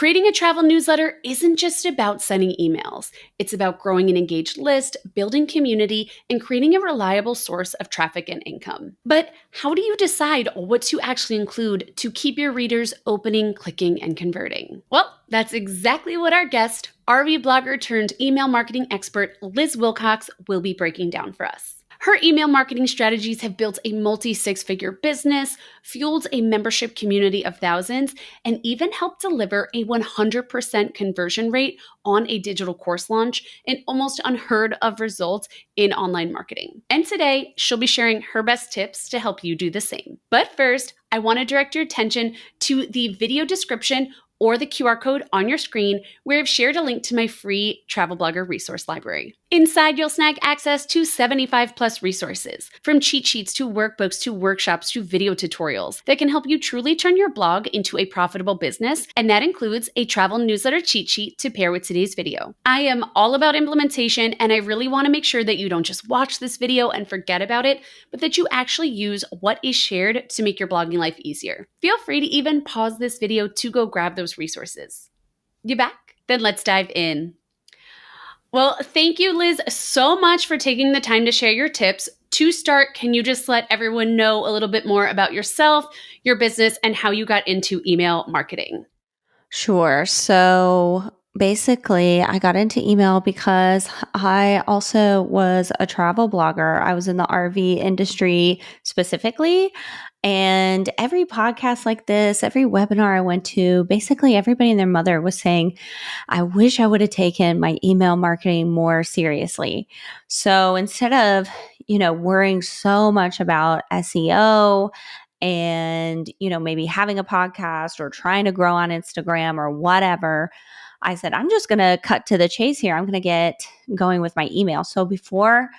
Creating a travel newsletter isn't just about sending emails. It's about growing an engaged list, building community, and creating a reliable source of traffic and income. But how do you decide what to actually include to keep your readers opening, clicking, and converting? Well, that's exactly what our guest, RV blogger turned email marketing expert Liz Wilcox, will be breaking down for us. Her email marketing strategies have built a multi-six-figure business, fueled a membership community of thousands, and even helped deliver a 100% conversion rate on a digital course launch, an almost unheard of result in online marketing. And today, she'll be sharing her best tips to help you do the same. But first, I want to direct your attention to the video description or the QR code on your screen, where I've shared a link to my free travel blogger resource library. Inside, you'll snag access to 75 plus resources, from cheat sheets to workbooks to workshops to video tutorials that can help you truly turn your blog into a profitable business, and that includes a travel newsletter cheat sheet to pair with today's video. I am all about implementation, and I really want to make sure that you don't just watch this video and forget about it, but that you actually use what is shared to make your blogging life easier. Feel free to even pause this video to go grab those resources. You back? Then let's dive in. Well, thank you, Liz, so much for taking the time to share your tips. To start, can you just let everyone know a little bit more about yourself, your business, and how you got into email marketing? Sure. So basically, I got into email because I also was a travel blogger. I was in the RV industry specifically. And every podcast like this, every webinar I went to, basically everybody and their mother was saying, I wish I would have taken my email marketing more seriously. So instead of, worrying so much about SEO and, maybe having a podcast or trying to grow on Instagram or whatever, I said, I'm just going to cut to the chase here. I'm going to get going with my email. So before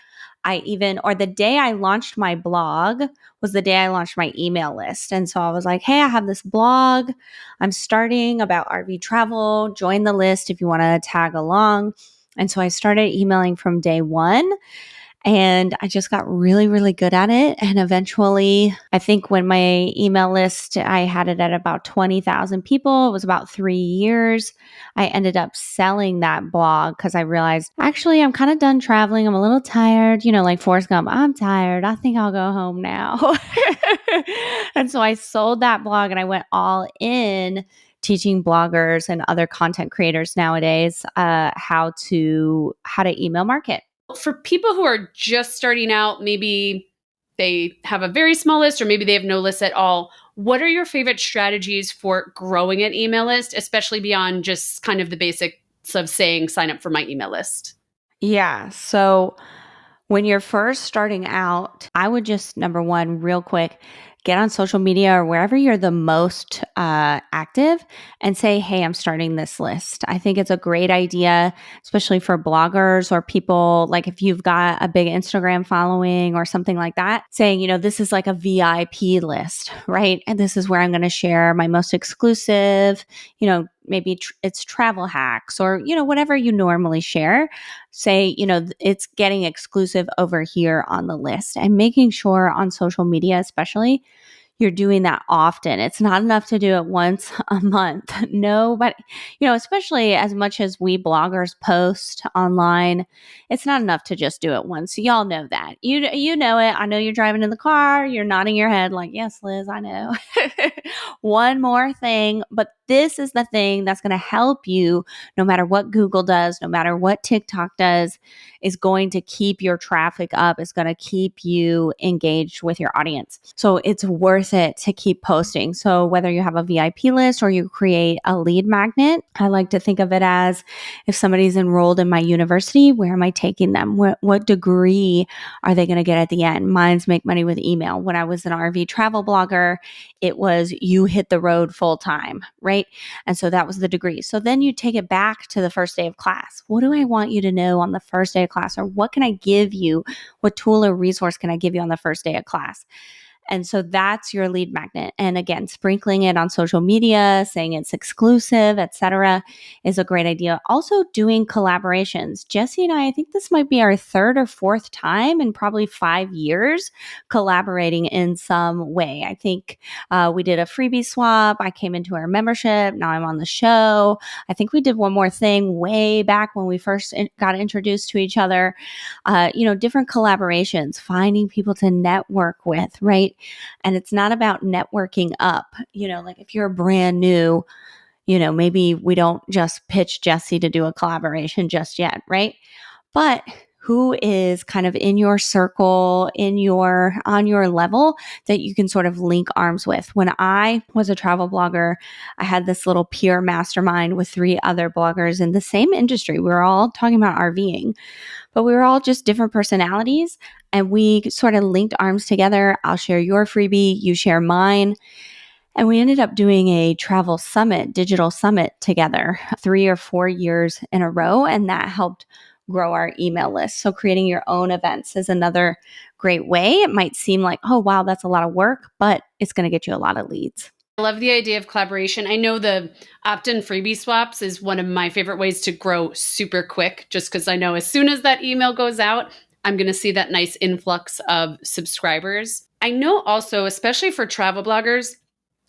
the day I launched my blog was the day I launched my email list. And so I was like, hey, I have this blog I'm starting about RV travel. Join the list if you want to tag along. And so I started emailing from day one. And I just got really, really good at it. And eventually, I think when my email list, I had it at about 20,000 people. It was about 3 years. I ended up selling that blog because I realized, actually, I'm kind of done traveling. I'm a little tired. Like Forrest Gump, I'm tired. I think I'll go home now. And so I sold that blog and I went all in teaching bloggers and other content creators nowadays how to email market. For people who are just starting out, maybe they have a very small list or maybe they have no list at all, what are your favorite strategies for growing an email list, especially beyond just kind of the basics of saying, sign up for my email list? Yeah. So when you're first starting out, I would just, number one, real quick, get on social media or wherever you're the most active and say, hey, I'm starting this list. I think it's a great idea, especially for bloggers or people, like if you've got a big Instagram following or something like that, saying, this is like a VIP list, right? And this is where I'm going to share my most exclusive, maybe it's travel hacks or, whatever you normally share. Say, it's getting exclusive over here on the list, and making sure on social media, especially, you're doing that often. It's not enough to do it once a month. No, but, especially as much as we bloggers post online, it's not enough to just do it once. So y'all know that. You know it. I know you're driving in the car. You're nodding your head like, yes, Liz, I know. One more thing, but this is the thing that's going to help you no matter what Google does, no matter what TikTok does, is going to keep your traffic up, is going to keep you engaged with your audience. So it's worth it to keep posting. So whether you have a VIP list or you create a lead magnet, I like to think of it as, if somebody's enrolled in my university, where am I taking them? What degree are they going to get at the end? Mine's Make Money with Email. When I was an RV travel blogger, it was you hit the road full time, right? And so that was the degree. So then you take it back to the first day of class. What do I want you to know on the first day of class? Or what can I give you? What tool or resource can I give you on the first day of class? And so that's your lead magnet. And again, sprinkling it on social media, saying it's exclusive, etc., is a great idea. Also doing collaborations. Jesse and I think this might be our third or fourth time in probably 5 years collaborating in some way. I think we did a freebie swap. I came into our membership. Now I'm on the show. I think we did one more thing way back when we first got introduced to each other. Different collaborations, finding people to network with, right? And it's not about networking up. Like if you're brand new, maybe we don't just pitch Jesse to do a collaboration just yet, right? But who is kind of in your circle, on your level that you can sort of link arms with. When I was a travel blogger, I had this little peer mastermind with 3 other bloggers in the same industry. We were all talking about RVing, but we were all just different personalities, and we sort of linked arms together. I'll share your freebie, you share mine. And we ended up doing a travel summit, digital summit together 3 or 4 years in a row. And that helped grow our email list. So creating your own events is another great way. It might seem like, oh, wow, that's a lot of work, but it's going to get you a lot of leads. I love the idea of collaboration. I know the opt-in freebie swaps is one of my favorite ways to grow super quick, just because I know as soon as that email goes out, I'm going to see that nice influx of subscribers. I know also, especially for travel bloggers,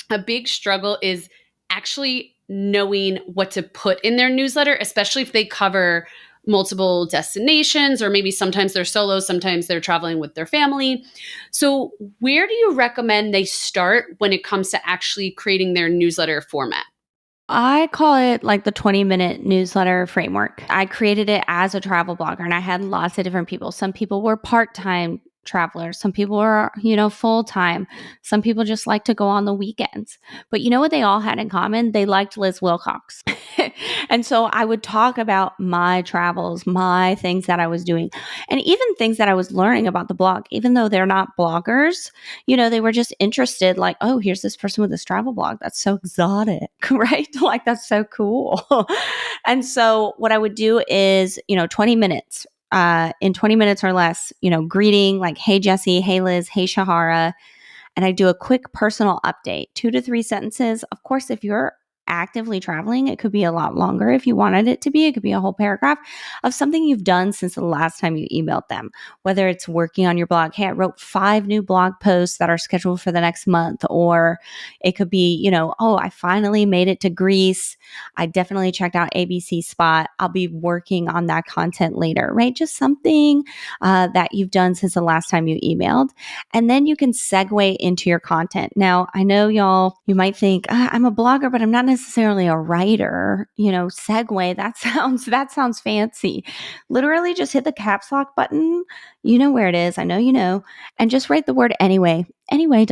a big struggle is actually knowing what to put in their newsletter, especially if they cover multiple destinations, or maybe sometimes they're solo, sometimes they're traveling with their family. So, where do you recommend they start when it comes to actually creating their newsletter format? I call it like the 20-minute newsletter framework. I created it as a travel blogger, and I had lots of different people. Some people were part-time travelers. Some people were, full-time. Some people just like to go on the weekends. But you know what they all had in common? They liked Liz Wilcox. And so I would talk about my travels, my things that I was doing, and even things that I was learning about the blog, even though they're not bloggers. They were just interested, like, oh, here's this person with this travel blog. That's so exotic, right? Like, that's so cool. And so what I would do is, 20 minutes, in 20 minutes or less, greeting, like, hey, Jesse, hey, Liz, hey, Shahara. And I do a quick personal update, 2 to 3 sentences. Of course, if you're actively traveling, it could be a lot longer. If you wanted it to be, it could be a whole paragraph of something you've done since the last time you emailed them, whether it's working on your blog. Hey, I wrote 5 new blog posts that are scheduled for the next month. Or it could be, oh, I finally made it to Greece. I definitely checked out ABC Spot. I'll be working on that content later, right? Just something that you've done since the last time you emailed. And then you can segue into your content. Now, I know you might think, I'm a blogger, but I'm not necessarily a writer. Segue, that sounds fancy. Literally just hit the caps lock button. You know where it is. I know you know. And just write the word anyway. Anyway, ...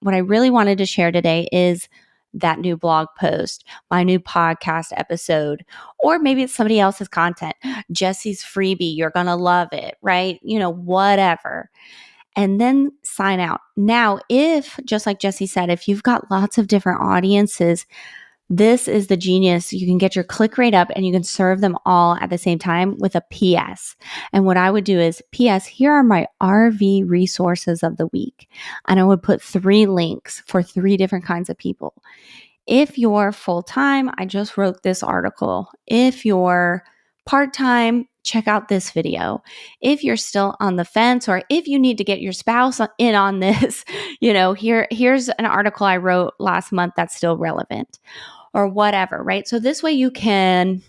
What I really wanted to share today is that new blog post, my new podcast episode, or maybe it's somebody else's content. Jesse's freebie, you're going to love it, right? Whatever. And then sign out. Now, if, just like Jesse said, if you've got lots of different audiences, this is the genius. You can get your click rate up and you can serve them all at the same time with a PS. And what I would do is, PS, here are my RV resources of the week. And I would put 3 links for 3 different kinds of people. If you're full-time, I just wrote this article. If you're part-time, check out this video. If you're still on the fence, or if you need to get your spouse in on this, here's an article I wrote last month that's still relevant, or whatever, right? So this way you can,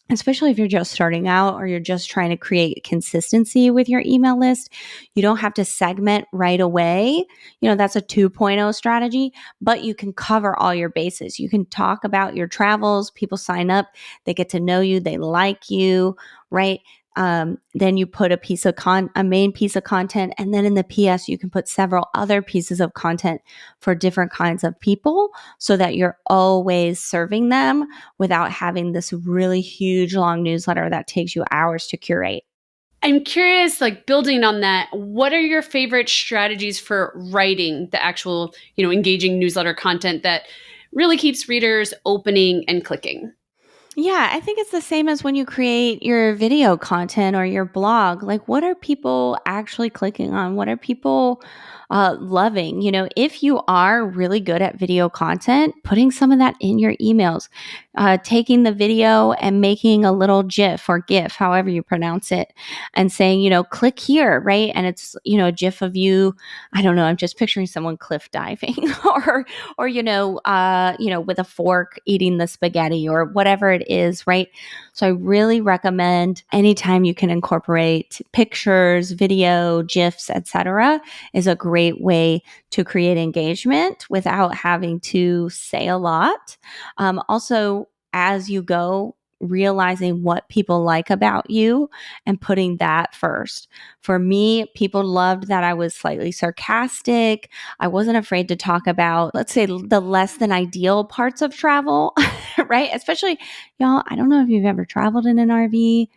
especially if you're just starting out or you're just trying to create consistency with your email list, you don't have to segment right away. That's a 2.0 strategy, but you can cover all your bases. You can talk about your travels. People sign up, they get to know you, they like you, right? Then you put a main piece of content, and then in the PS, you can put several other pieces of content for different kinds of people, so that you're always serving them without having this really huge long newsletter that takes you hours to curate. I'm curious, like building on that, what are your favorite strategies for writing the actual, engaging newsletter content that really keeps readers opening and clicking? Yeah, I think it's the same as when you create your video content or your blog. Like, what are people actually clicking on? What are people loving. If you are really good at video content, putting some of that in your emails, taking the video and making a little GIF or GIF, however you pronounce it, and saying, click here, right? And it's, a GIF of you. I don't know. I'm just picturing someone cliff diving or, with a fork eating the spaghetti or whatever it is, right? So I really recommend anytime you can incorporate pictures, video, GIFs, etc., is a great way to create engagement without having to say a lot. Also, as you go, realizing what people like about you and putting that first. For me, people loved that I was slightly sarcastic. I wasn't afraid to talk about, let's say, the less than ideal parts of travel, right? Especially, y'all, I don't know if you've ever traveled in an RV,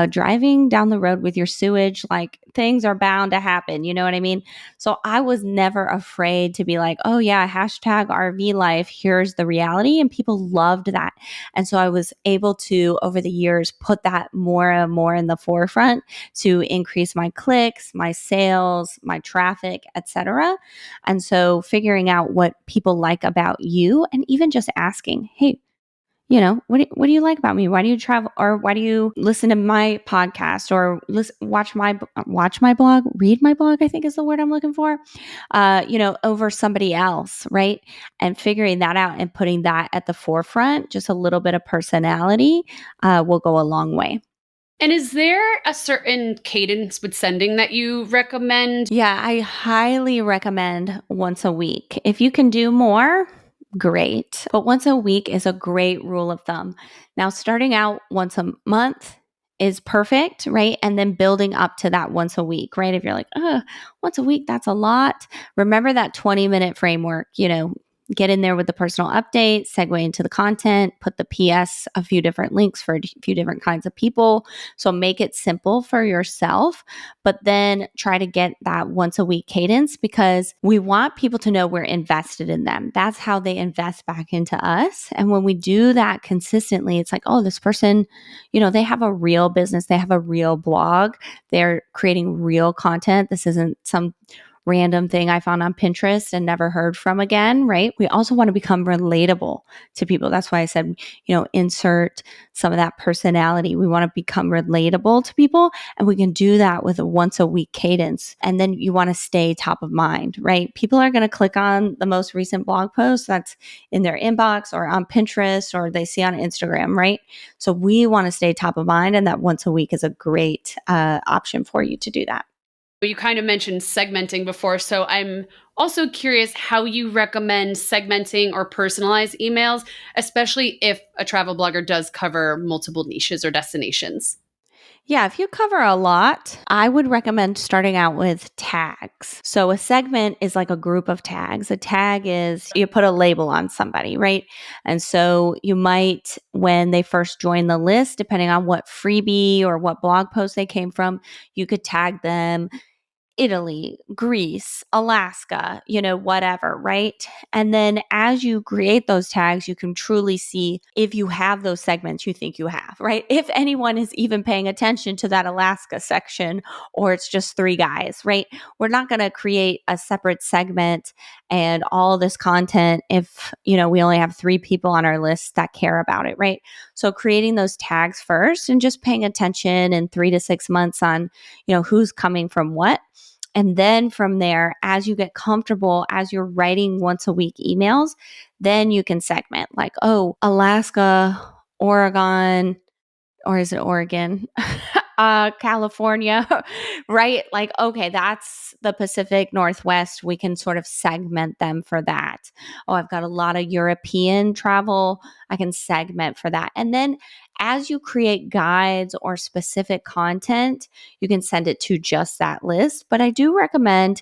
driving down the road with your sewage, like things are bound to happen. You know what I mean? So I was never afraid to be like, oh yeah, hashtag RV life. Here's the reality. And people loved that. And so I was able to, over the years, put that more and more in the forefront to increase my clicks, my sales, my traffic, etc. And so figuring out what people like about you and even just asking, hey, what do you like about me? Why do you travel, or why do you listen to my podcast, or watch my blog, read my blog, I think is the word I'm looking for, over somebody else, right? And figuring that out and putting that at the forefront, just a little bit of personality, will go a long way. And is there a certain cadence with sending that you recommend? Yeah, I highly recommend once a week. If you can do more, great. But once a week is a great rule of thumb. Now, starting out once a month is perfect, right? And then building up to that once a week, right? If you're like, once a week, that's a lot. Remember that 20-minute framework, get in there with the personal update, segue into the content, put the PS, a few different links for a few different kinds of people. So make it simple for yourself, but then try to get that once a week cadence, because we want people to know we're invested in them. That's how they invest back into us. And when we do that consistently, it's like, oh, this person, they have a real business, they have a real blog, they're creating real content. This isn't some random thing I found on Pinterest and never heard from again, right? We also want to become relatable to people. That's why I said, insert some of that personality. We want to become relatable to people, and we can do that with a once a week cadence. And then you want to stay top of mind, right? People are going to click on the most recent blog post that's in their inbox or on Pinterest or they see on Instagram, right? So we want to stay top of mind, and that once a week is a great option for you to do that. You kind of mentioned segmenting before, so I'm also curious how you recommend segmenting or personalized emails, especially if a travel blogger does cover multiple niches or destinations. Yeah, if you cover a lot, I would recommend starting out with tags. So a segment is like a group of tags. A tag is you put a label on somebody, right? And so you might, when they first join the list, depending on what freebie or what blog post they came from, you could tag them Italy, Greece, Alaska, whatever, right? And then as you create those tags, you can truly see if you have those segments you think you have, right? If anyone is even paying attention to that Alaska section, or it's just three guys, right? We're not going to create a separate segment and all this content if, we only have three people on our list that care about it, right? So creating those tags first and just paying attention in 3 to 6 months on, who's coming from what. And then from there, as you get comfortable, as you're writing once a week emails, then you can segment like, oh, Alaska, Oregon, or is it Oregon? California, right? Like, okay, that's the Pacific Northwest. We can sort of segment them for that. Oh, I've got a lot of European travel. I can segment for that. And then as you create guides or specific content, you can send it to just that list. But I do recommend,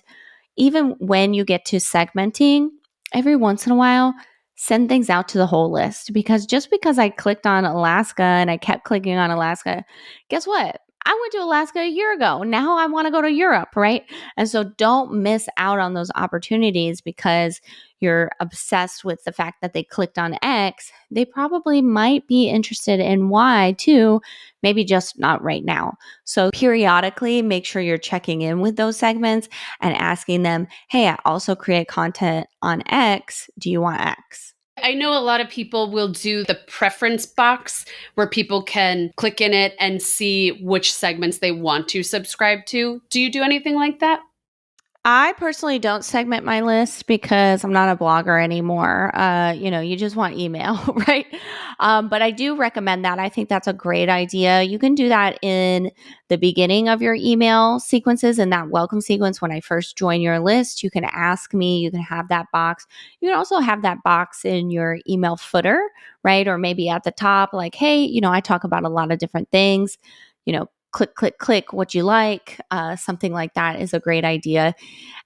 even when you get to segmenting, every once in a while, send things out to the whole list, because just because I clicked on Alaska and I kept clicking on Alaska, guess what? I went to Alaska a year ago. Now I want to go to Europe, right? And so don't miss out on those opportunities because you're obsessed with the fact that they clicked on X. They probably might be interested in Y too, maybe just not right now. So periodically make sure you're checking in with those segments and asking them, hey, I also create content on X. Do you want X? I know a lot of people will do the preference box where people can click in it and see which segments they want to subscribe to. Do you do anything like that? I personally don't segment my list because I'm not a blogger anymore. You just want email, right? But I do recommend that. I think that's a great idea. You can do that in the beginning of your email sequences in that welcome sequence. When I first join your list, you can ask me, you can have that box. You can also have that box in your email footer, right? Or maybe at the top, like, hey, I talk about a lot of different things, click, click, click what you like. Something like that is a great idea.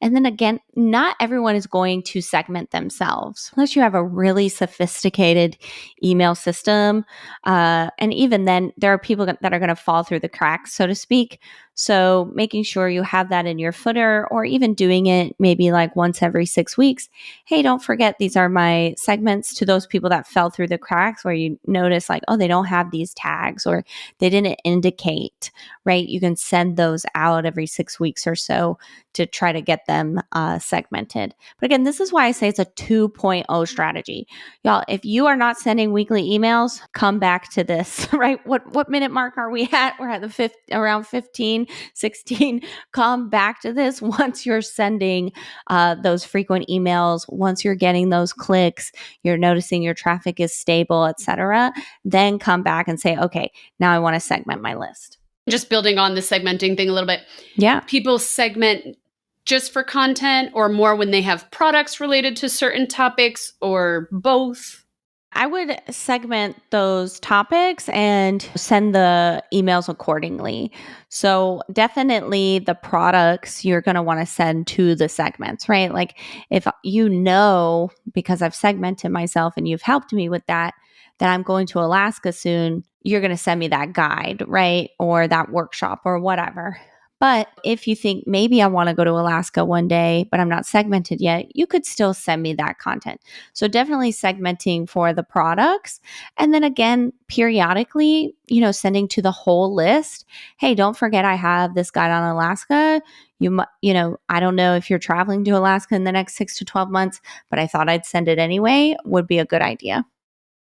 And then again, not everyone is going to segment themselves unless you have a really sophisticated email system. And even then, there are people that are going to fall through the cracks, so to speak. So making sure you have that in your footer or even doing it maybe like once every 6 weeks. Hey, don't forget, these are my segments to those people that fell through the cracks where you notice like, oh, they don't have these tags or they didn't indicate, right? You can send those out every 6 weeks or so to try to get them segmented. But again, this is why I say it's a 2.0 strategy. Y'all, if you are not sending weekly emails, come back to this, right? What minute mark are we at? We're at the around 15, 16. Come back to this once you're sending those frequent emails, once you're getting those clicks, you're noticing your traffic is stable, etc. Then come back and say, okay, now I want to segment my list. Just building on the segmenting thing a little bit. Yeah. People segment just for content or more when they have products related to certain topics or both? I would segment those topics and send the emails accordingly. So, definitely the products you're going to want to send to the segments, right? Like, if because I've segmented myself and you've helped me with that, that I'm going to Alaska soon, you're going to send me that guide, right? Or that workshop or whatever. But if you think maybe I want to go to Alaska one day, but I'm not segmented yet, you could still send me that content. So definitely segmenting for the products. And then again, periodically, sending to the whole list. Hey, don't forget I have this guide on Alaska. I don't know if you're traveling to Alaska in the next 6 to 12 months, but I thought I'd send it anyway, would be a good idea.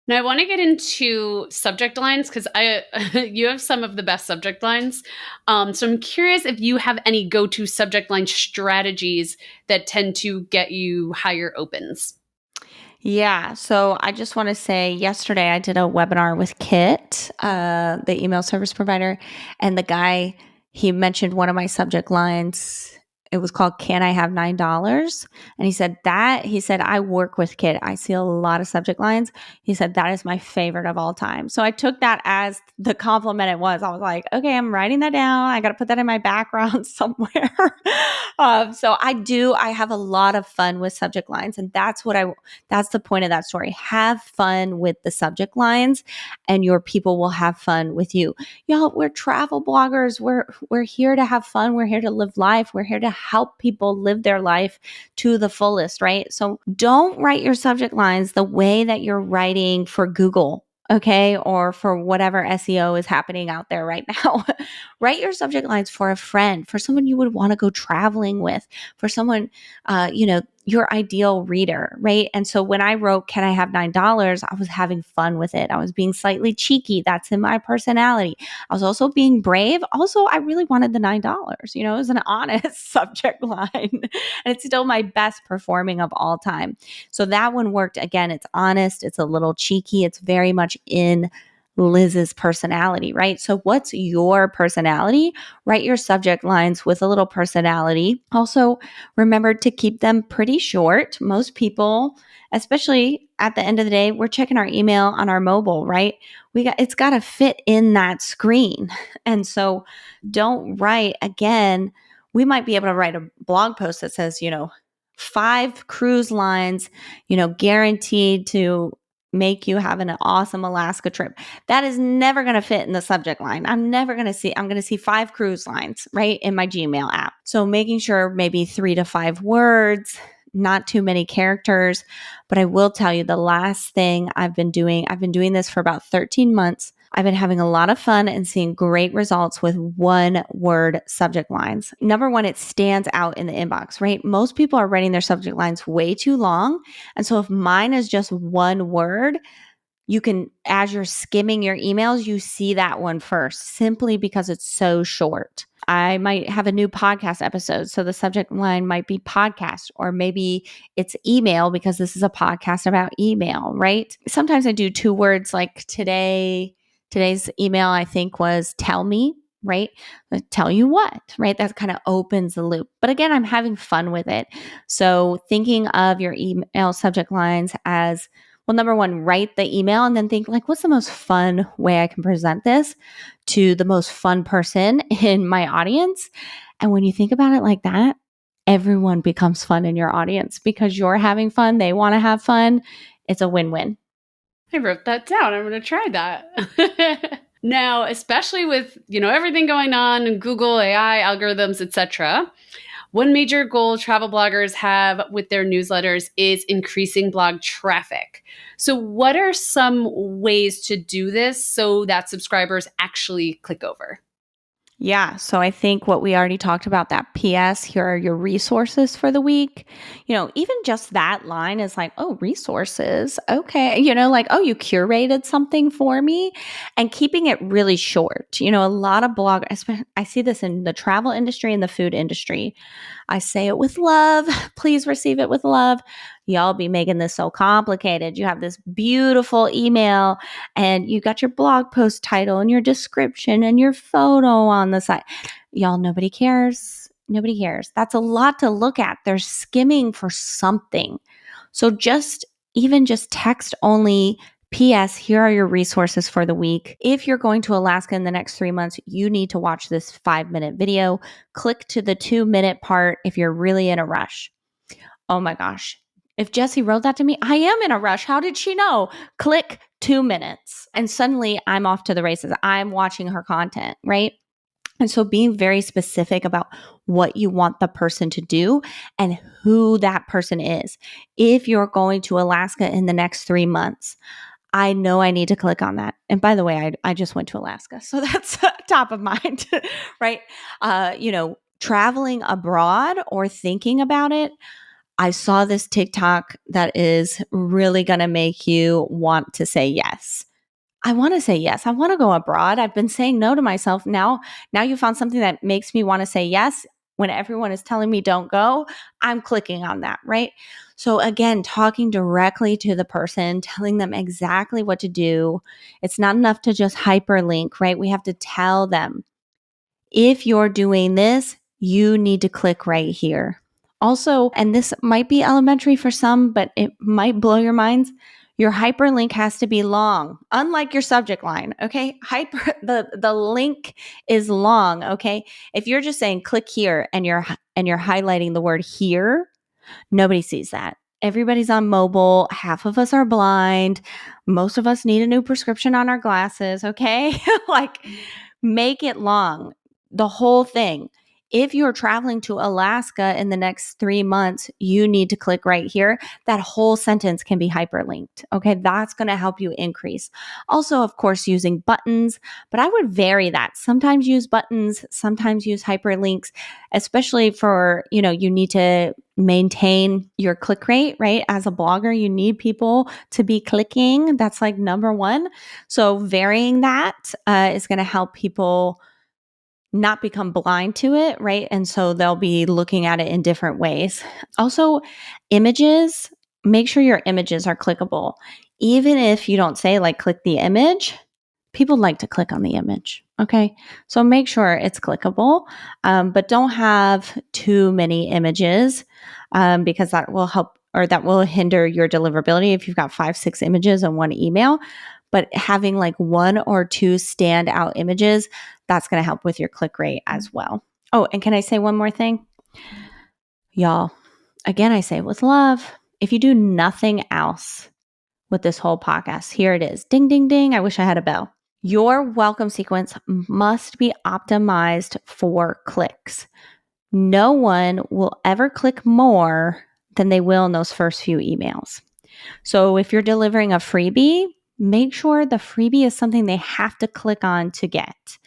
Now I want to get into subject lines because I you have some of the best subject lines. So I'm curious if you have any go-to subject line strategies that tend to get you higher opens. Yeah. So I just want to say yesterday I did a webinar with Kit, the email service provider, and the guy, he mentioned one of my subject lines. It was called Can I Have $9? And he said, I work with Kit. I see a lot of subject lines. He said, that is my favorite of all time. So I took that as the compliment it was. I was like, okay, I'm writing that down. I got to put that in my background somewhere. So I have a lot of fun with subject lines. And that's the point of that story. Have fun with the subject lines and your people will have fun with you. Y'all, we're travel bloggers. We're here to have fun. We're here to live life. We're here to help people live their life to the fullest, right? So don't write your subject lines the way that you're writing for Google. Okay. Or for whatever SEO is happening out there right now. Write your subject lines for a friend, for someone you would want to go traveling with, for someone, your ideal reader, right? And so when I wrote, Can I have $9? I was having fun with it. I was being slightly cheeky. That's in my personality. I was also being brave. Also, I really wanted the $9. It was an honest subject line. And it's still my best performing of all time. So that one worked. Again, it's honest. It's a little cheeky. It's very much in Liz's personality, right? So what's your personality? Write your subject lines with a little personality. Also, remember to keep them pretty short. Most people, especially at the end of the day, we're checking our email on our mobile, right? It's got to fit in that screen. And so don't write again. We might be able to write a blog post that says, 5 cruise lines, guaranteed to make you have an awesome Alaska trip. That is never going to fit in the subject line. I'm going to see 5 cruise lines, right, in my Gmail app. So making sure maybe 3 to 5 words, not too many characters. But I will tell you the last thing I've been doing this for about 13 months. I've been having a lot of fun and seeing great results with 1-word subject lines. Number one, it stands out in the inbox, right? Most people are writing their subject lines way too long. And so if mine is just 1 word, you can, as you're skimming your emails, you see that one first simply because it's so short. I might have a new podcast episode. So the subject line might be podcast, or maybe it's email because this is a podcast about email, right? Sometimes I do 2 words like today's email, I think was tell me, right? Tell you what, right? That kind of opens the loop. But again, I'm having fun with it. So thinking of your email subject lines as, well, number one, write the email and then think like, what's the most fun way I can present this to the most fun person in my audience? And when you think about it like that, everyone becomes fun in your audience because you're having fun. They want to have fun. It's a win-win. I wrote that down. I'm going to try that. Now, especially with, everything going on in Google, AI, algorithms, etc. One major goal travel bloggers have with their newsletters is increasing blog traffic. So, what are some ways to do this so that subscribers actually click over? Yeah. So I think what we already talked about, that PS, here are your resources for the week. Even just that line is like, oh, resources. Okay. Like, oh, you curated something for me, and keeping it really short. A lot of I see this in the travel industry and the food industry. I say it with love. Please receive it with love. Y'all be making this so complicated. You have this beautiful email and you got your blog post title and your description and your photo on the side. Y'all, nobody cares. Nobody cares. That's a lot to look at. They're skimming for something. So even just text only. P.S. Here are your resources for the week. If you're going to Alaska in the next 3 months, you need to watch this 5-minute video. Click to the 2-minute part if you're really in a rush. Oh my gosh. If Jessie wrote that to me, I am in a rush. How did she know? Click 2 minutes. And suddenly I'm off to the races. I'm watching her content, right? And so being very specific about what you want the person to do and who that person is. If you're going to Alaska in the next 3 months, I know I need to click on that. And by the way, I just went to Alaska. So that's top of mind, right? Traveling abroad or thinking about it, I saw this TikTok that is really going to make you want to say yes. I want to say yes. I want to go abroad. I've been saying no to myself. Now you found something that makes me want to say yes. When everyone is telling me don't go, I'm clicking on that, right? So again, talking directly to the person, telling them exactly what to do. It's not enough to just hyperlink, right? We have to tell them, if you're doing this, you need to click right here. Also, and this might be elementary for some, but it might blow your minds. Your hyperlink has to be long, unlike your subject line. Okay. The link is long. Okay. If you're just saying click here and you're highlighting the word here, nobody sees that. Everybody's on mobile. Half of us are blind. Most of us need a new prescription on our glasses. Okay. Like, make it long, the whole thing. If you're traveling to Alaska in the next 3 months, you need to click right here. That whole sentence can be hyperlinked. Okay. That's going to help you increase. Also, of course, using buttons, but I would vary that. Sometimes use buttons, sometimes use hyperlinks, especially for, you need to maintain your click rate, right? As a blogger, you need people to be clicking. That's like number one. So varying that is going to help people not become blind to it, right? And so they'll be looking at it in different ways. Also, images, make sure your images are clickable. Even if you don't say like click the image, people like to click on the image. Okay. So make sure it's clickable, but don't have too many images because that will help, or that will hinder your deliverability if you've got 5, 6 images in one email. But having like 1 or 2 standout images, that's going to help with your click rate as well. Oh, and can I say one more thing? Y'all, again, I say with love, if you do nothing else, with this whole podcast. Here it is. Ding, ding, ding. I wish I had a bell. Your welcome sequence must be optimized for clicks. No one will ever click more than they will in those first few emails. So if you're delivering a freebie, make sure the freebie is something they have to click on to get.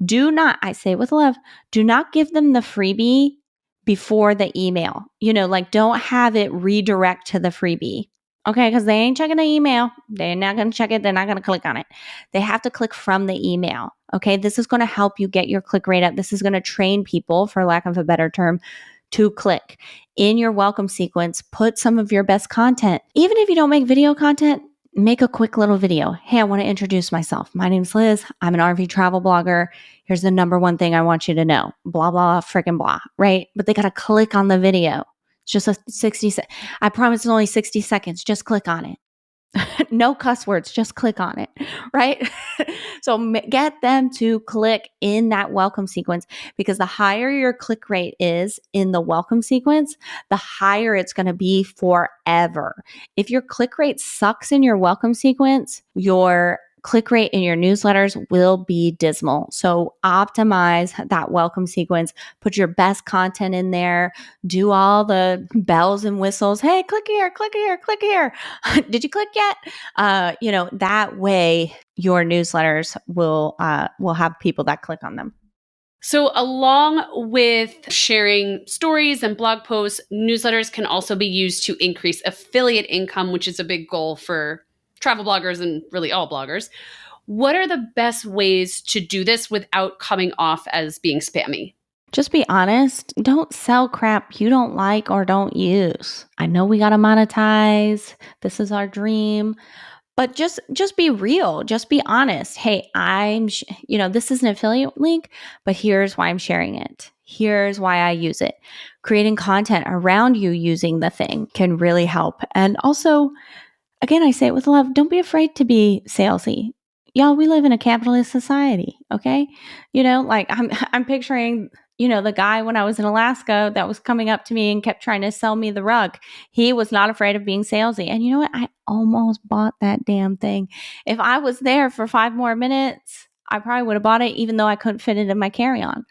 Do not, I say with love, do not give them the freebie before the email. Like don't have it redirect to the freebie. Okay, because they ain't checking the email. They're not going to check it. They're not going to click on it. They have to click from the email. Okay, this is going to help you get your click rate up. This is going to train people, for lack of a better term, to click. In your welcome sequence, put some of your best content. Even if you don't make video content, make a quick little video. Hey, I want to introduce myself. My name's Liz. I'm an RV travel blogger. Here's the number one thing I want you to know. Blah, blah, freaking blah, right? But they got to click on the video. It's just a 60 I promise it's only 60 seconds. Just click on it. No cuss words, just click on it, right? So get them to click in that welcome sequence, because the higher your click rate is in the welcome sequence, the higher it's going to be forever. If your click rate sucks in your welcome sequence, your click rate in your newsletters will be dismal. So optimize that welcome sequence, put your best content in there, do all the bells and whistles. Hey, click here, click here, click here. Did you click yet? That way your newsletters will have people that click on them. So, along with sharing stories and blog posts, newsletters can also be used to increase affiliate income, which is a big goal for travel bloggers and really all bloggers. What are the best ways to do this without coming off as being spammy? Just be honest. Don't sell crap you don't like or don't use. I know we got to monetize. This is our dream. But just be real. Just be honest. Hey, this is an affiliate link, but here's why I'm sharing it. Here's why I use it. Creating content around you using the thing can really help. And also, again, I say it with love. Don't be afraid to be salesy. Y'all, we live in a capitalist society. Okay. Like I'm picturing, the guy when I was in Alaska that was coming up to me and kept trying to sell me the rug. He was not afraid of being salesy. And you know what? I almost bought that damn thing. If I was there for 5 more minutes, I probably would have bought it, even though I couldn't fit it in my carry-on.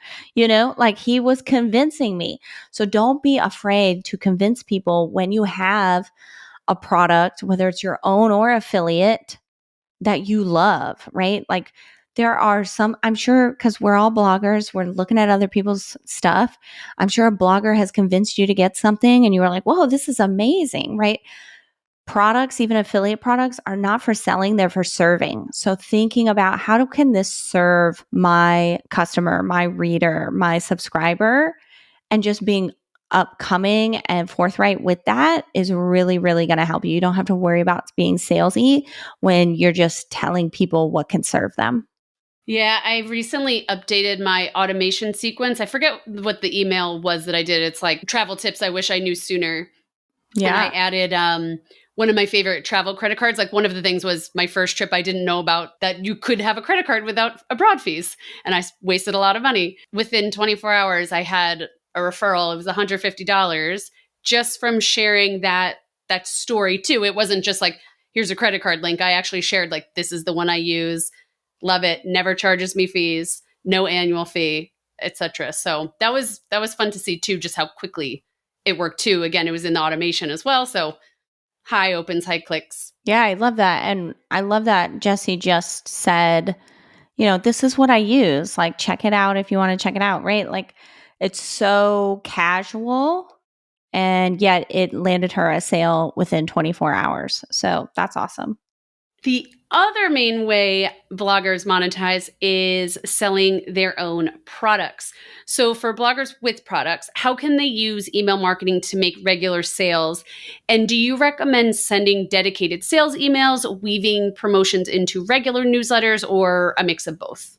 Like he was convincing me. So don't be afraid to convince people when you have a product, whether it's your own or affiliate, that you love, right? Like there are some, I'm sure, because we're all bloggers, we're looking at other people's stuff. I'm sure a blogger has convinced you to get something and you were like, whoa, this is amazing, right? Products, even affiliate products, are not for selling, they're for serving. So thinking about can this serve my customer, my reader, my subscriber, and just being upcoming and forthright with that is really, really going to help you. You don't have to worry about being salesy when you're just telling people what can serve them. Yeah, I recently updated my automation sequence. I forget what the email was that I did. It's like travel tips I wish I knew sooner. And I Yeah. added one of my favorite travel credit cards. Like one of the things was my first trip, I didn't know about that you could have a credit card without abroad fees. And I wasted a lot of money. Within 24 hours, I had a referral. It was $150 just from sharing that story too. It wasn't just like, here's a credit card link. I actually shared like, this is the one I use. Love it. Never charges me fees, no annual fee, etc. So that was fun to see too, just how quickly it worked too. Again, it was in the automation as well. So high opens, high clicks. Yeah, I love that. And I love that Jesse just said, this is what I use. Like, check it out if you want to check it out, right? Like, it's so casual. And yet it landed her a sale within 24 hours. So that's awesome. The other main way bloggers monetize is selling their own products. So, for bloggers with products, how can they use email marketing to make regular sales? And do you recommend sending dedicated sales emails, weaving promotions into regular newsletters, or a mix of both?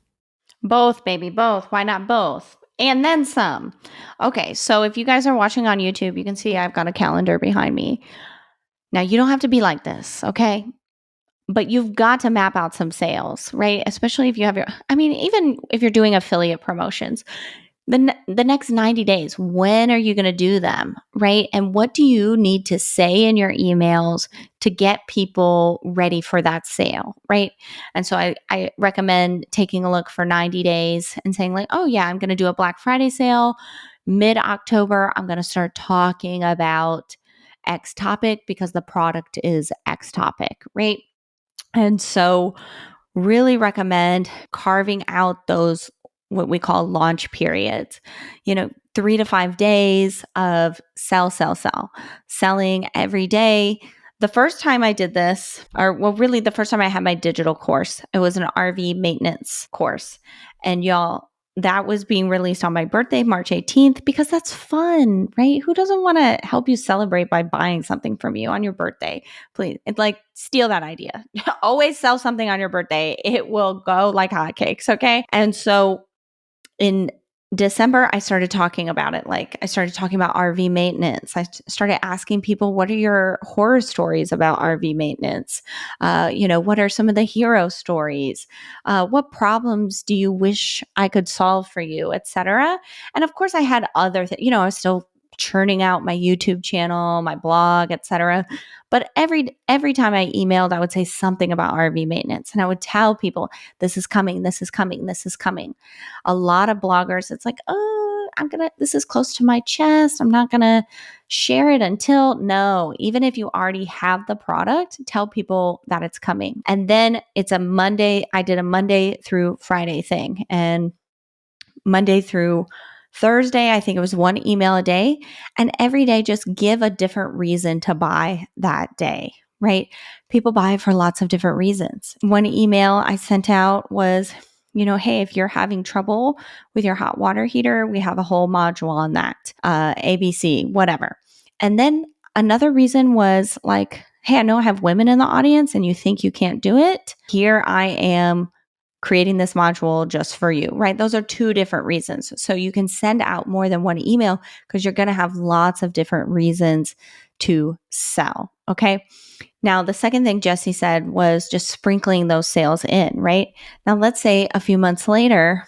Both, baby, both. Why not both? And then some. Okay, so if you guys are watching on YouTube, you can see I've got a calendar behind me. Now, you don't have to be like this, okay? But you've got to map out some sales, right? Especially if you have even if you're doing affiliate promotions, The next 90 days, when are you going to do them, right? And what do you need to say in your emails to get people ready for that sale, right? And so I recommend taking a look for 90 days and saying like, oh yeah, I'm going to do a Black Friday sale. Mid-October, I'm going to start talking about X topic because the product is X topic, right? And so really recommend carving out those what we call launch periods, 3 to 5 days of sell, selling every day. The first time I did this, or well, really the first time I had my digital course, it was an RV maintenance course. And y'all, that was being released on my birthday, March 18th, because that's fun, right? Who doesn't want to help you celebrate by buying something from you on your birthday? Please, it's like steal that idea. Always sell something on your birthday. It will go like hotcakes. Okay. And so in December, I started talking about it. Like I started talking about RV maintenance. I started asking people, what are your horror stories about RV maintenance? What are some of the hero stories? What problems do you wish I could solve for you, etc. And of course, I had other things. I was still churning out my YouTube channel, my blog, etc. But every time I emailed, I would say something about RV maintenance, and I would tell people, this is coming, this is coming, this is coming. A lot of bloggers, it's like, oh, this is close to my chest. I'm not going to share it until. No, even if you already have the product, tell people that it's coming. And then it's a Monday. I did a Monday through Friday thing, and Monday through Thursday, I think it was one email a day. And every day, just give a different reason to buy that day, right? People buy for lots of different reasons. One email I sent out was, hey, if you're having trouble with your hot water heater, we have a whole module on that, ABC, whatever. And then another reason was like, hey, I know I have women in the audience and you think you can't do it. Here I am creating this module just for you, right? Those are two different reasons. So you can send out more than one email because you're going to have lots of different reasons to sell. Okay. Now, the second thing Jesse said was just sprinkling those sales in, right? Now, let's say a few months later,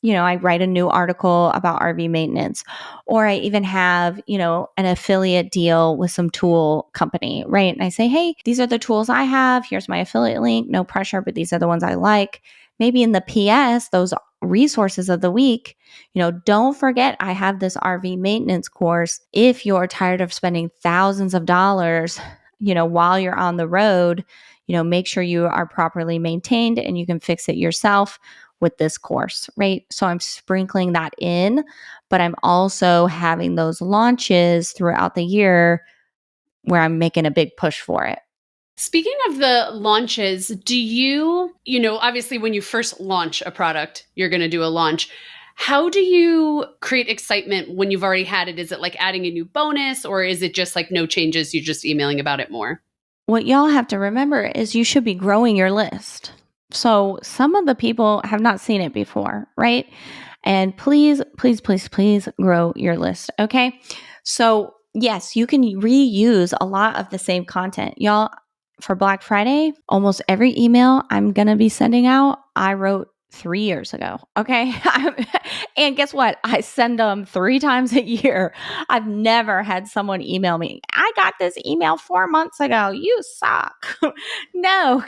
I write a new article about RV maintenance, or I even have, an affiliate deal with some tool company, right? And I say, hey, these are the tools I have. Here's my affiliate link. No pressure, but these are the ones I like. Maybe in the PS, those resources of the week, don't forget I have this RV maintenance course. If you're tired of spending thousands of dollars, while you're on the road, make sure you are properly maintained and you can fix it yourself with this course, right? So I'm sprinkling that in, but I'm also having those launches throughout the year where I'm making a big push for it. Speaking of the launches, do obviously when you first launch a product, you're going to do a launch. How do you create excitement when you've already had it? Is it like adding a new bonus, or is it just like no changes, you're just emailing about it more? What y'all have to remember is you should be growing your list. So some of the people have not seen it before, right? And please, please, please, please grow your list. Okay. So yes, you can reuse a lot of the same content. Y'all, for Black Friday, almost every email I'm going to be sending out, I wrote 3 years ago. Okay. And guess what? I send them 3 times a year. I've never had someone email me, I got this email 4 months ago. You suck. No,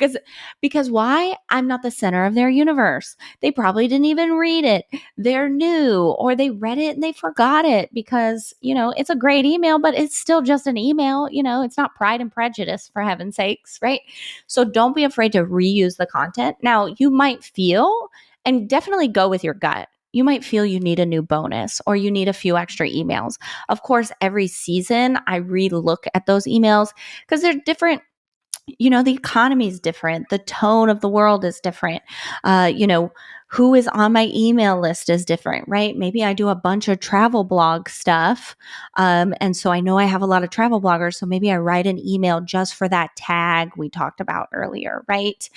because why? I'm not the center of their universe. They probably didn't even read it. They're new, or they read it and they forgot it because, it's a great email, but it's still just an email. It's not Pride and Prejudice, for heaven's sakes, right? So don't be afraid to reuse the content. Now, you might feel, and definitely go with your gut, you might feel you need a new bonus or you need a few extra emails. Of course, every season I re-look at those emails because they're different. The economy is different. The tone of the world is different. Who is on my email list is different, right? Maybe I do a bunch of travel blog stuff. And so I know I have a lot of travel bloggers. So maybe I write an email just for that tag we talked about earlier, right?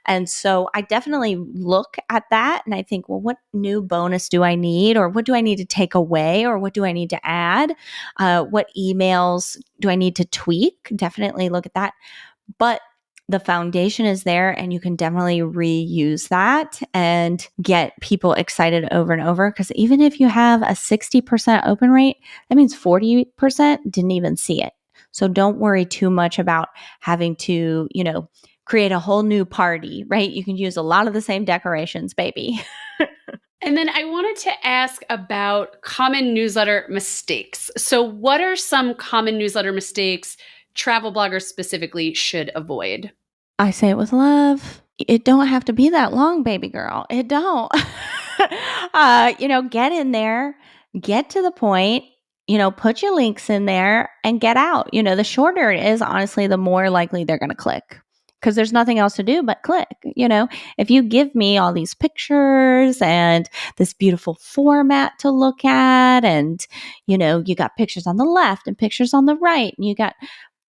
And so I definitely look at that and I think, well, what new bonus do I need? Or what do I need to take away? Or what do I need to add? What emails do I need to tweak? Definitely look at that. But the foundation is there, and you can definitely reuse that and get people excited over and over. Because even if you have a 60% open rate, that means 40% didn't even see it. So don't worry too much about having to, create a whole new party, right? You can use a lot of the same decorations, baby. And then I wanted to ask about common newsletter mistakes. So, what are some common newsletter mistakes travel bloggers specifically should avoid? I say it with love. It don't have to be that long, baby girl. It don't. Get in there, get to the point, put your links in there and get out. The shorter it is, honestly, the more likely they're going to click because there's nothing else to do but click. If you give me all these pictures and this beautiful format to look at, and, you got pictures on the left and pictures on the right, and you got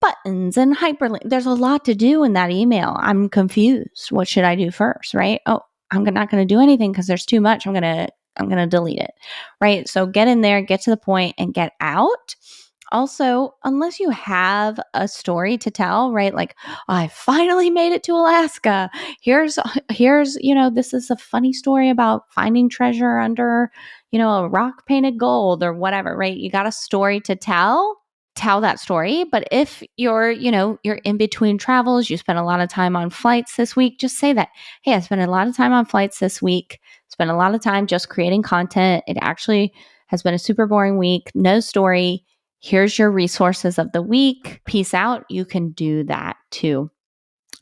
buttons and hyperlink. There's a lot to do in that email. I'm confused. What should I do first? Right? Oh, I'm not going to do anything because there's too much. I'm going to delete it. Right? So get in there, get to the point, and get out. Also, unless you have a story to tell, right? Like, oh, I finally made it to Alaska. Here's, this is a funny story about finding treasure under, a rock painted gold or whatever, right? You got a story to tell that story. But if you're in between travels, you spend a lot of time on flights this week, just say that, hey, I spent a lot of time on flights this week, spent a lot of time just creating content. It actually has been a super boring week, no story. Here's your resources of the week. Peace out. You can do that too.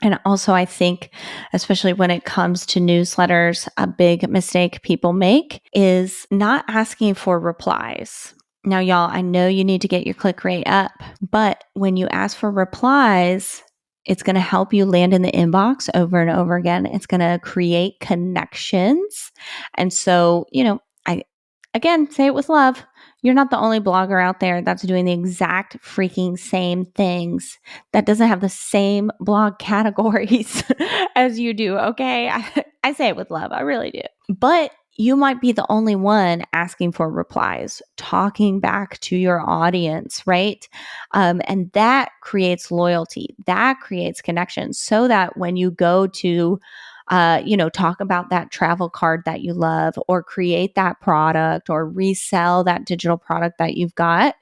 And also, I think, especially when it comes to newsletters, a big mistake people make is not asking for replies. Now, y'all, I know you need to get your click rate up, but when you ask for replies, it's going to help you land in the inbox over and over again. It's going to create connections. And so, I, again, say it with love. You're not the only blogger out there that's doing the exact freaking same things that doesn't have the same blog categories as you do. Okay. I say it with love. I really do. But you might be the only one asking for replies, talking back to your audience, right? And that creates loyalty, that creates connection, so that when you go to talk about that travel card that you love, or create that product, or resell that digital product that you've got,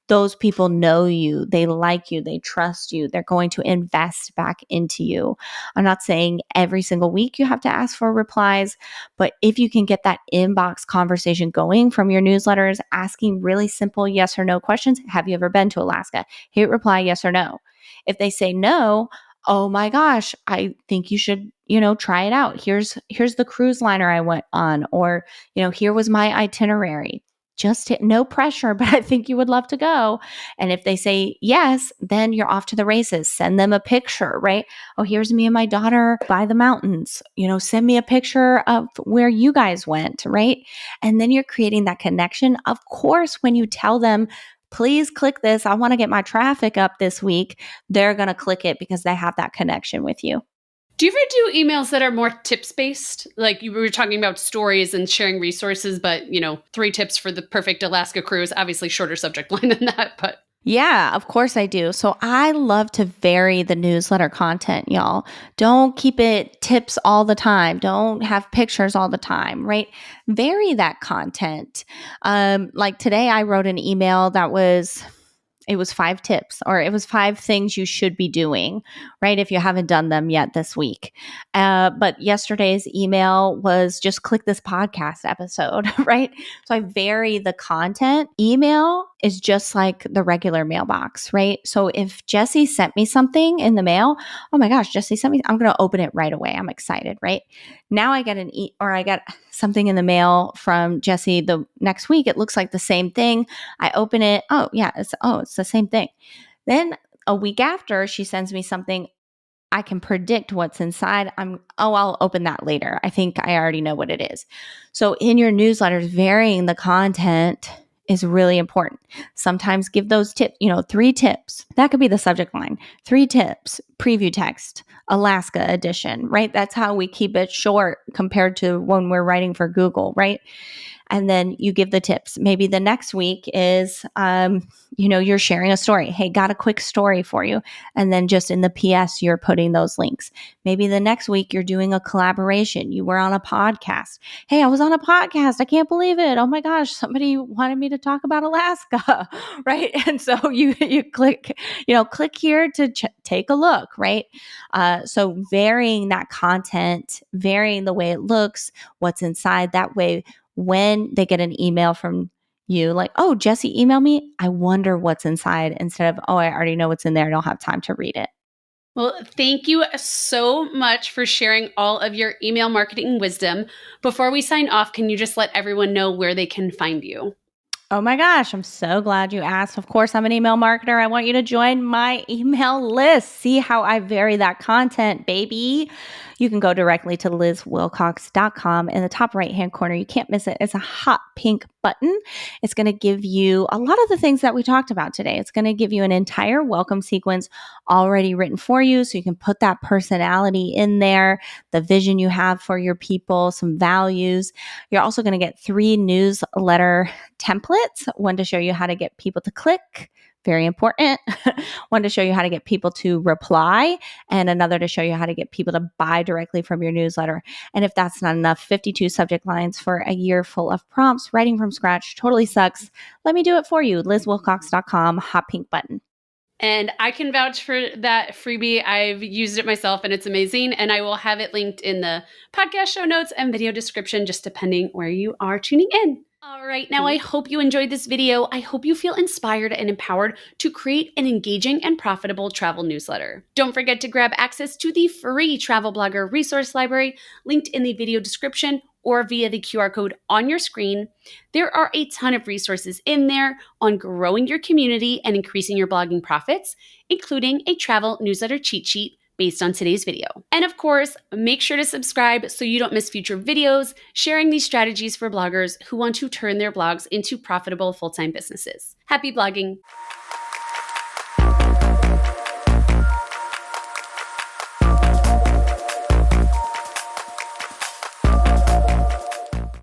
those people know you, they like you, they trust you, they're going to invest back into you. I'm not saying every single week you have to ask for replies, but if you can get that inbox conversation going from your newsletters, asking really simple yes or no questions. Have you ever been to Alaska? Hit reply yes or no. If they say no, oh my gosh, I think you should, try it out. Here's the cruise liner I went on, or, here was my itinerary. Just hit no pressure, but I think you would love to go. And if they say yes, then you're off to the races. Send them a picture, right? Oh, here's me and my daughter by the mountains. Send me a picture of where you guys went, right? And then you're creating that connection. Of course, when you tell them, please click this, I want to get my traffic up this week, they're going to click it because they have that connection with you. Do you ever do emails that are more tips based? Like you were talking about stories and sharing resources, but 3 tips for the perfect Alaska cruise. Obviously, shorter subject line than that, but Yeah, of course I do. So I love to vary the newsletter content, y'all. Don't keep it tips all the time. Don't have pictures all the time, right? Vary that content. Like today I wrote an email that was 5 tips, or it was 5 things you should be doing, right? If you haven't done them yet this week. But yesterday's email was just click this podcast episode, right? So I vary the content. Email is just like the regular mailbox, right? So if Jesse sent me something in the mail, oh my gosh, Jesse sent me, I'm going to open it right away. I'm excited, right? Now I get I get something in the mail from Jesse the next week. It looks like the same thing. I open it. Oh yeah, it's the same thing. Then a week after, she sends me something. I can predict what's inside. I'll open that later. I think I already know what it is. So in your newsletters, varying the content is really important. Sometimes give those tips, 3 tips. That could be the subject line. 3 tips, preview text, Alaska edition, right? That's how we keep it short compared to when we're writing for Google, right? And then you give the tips. Maybe the next week is, you're sharing a story. Hey, got a quick story for you. And then just in the PS, you're putting those links. Maybe the next week you're doing a collaboration. You were on a podcast. Hey, I was on a podcast. I can't believe it. Oh my gosh, somebody wanted me to talk about Alaska, right? And so you click here to take a look, right? So varying that content, varying the way it looks, what's inside. That way, when they get an email from you, like, oh, Jesse emailed me, I wonder what's inside, instead of, oh, I already know what's in there. I don't have time to read it. Well, thank you so much for sharing all of your email marketing wisdom. Before we sign off, can you just let everyone know where they can find you? Oh my gosh, I'm so glad you asked. Of course, I'm an email marketer. I want you to join my email list. See how I vary that content, baby. You can go directly to lizwilcox.com. In the top right-hand corner, you can't miss it. It's a hot pink button. It's going to give you a lot of the things that we talked about today. It's going to give you an entire welcome sequence already written for you, so you can put that personality in there, the vision you have for your people, some values. You're also going to get 3 newsletter templates, one to show you how to get people to click, very important, one to show you how to get people to reply, and another to show you how to get people to buy directly from your newsletter. And if that's not enough, 52 subject lines for a year full of prompts, writing from scratch, totally sucks. Let me do it for you. LizWilcox.com, hot pink button. And I can vouch for that freebie. I've used it myself and it's amazing. And I will have it linked in the podcast show notes and video description, just depending where you are tuning in. All right, now I hope you enjoyed this video. I hope you feel inspired and empowered to create an engaging and profitable travel newsletter. Don't forget to grab access to the free Travel Blogger resource library linked in the video description or via the QR code on your screen. There are a ton of resources in there on growing your community and increasing your blogging profits, including a travel newsletter cheat sheet based on today's video. And of course, make sure to subscribe so you don't miss future videos sharing these strategies for bloggers who want to turn their blogs into profitable full-time businesses. Happy blogging!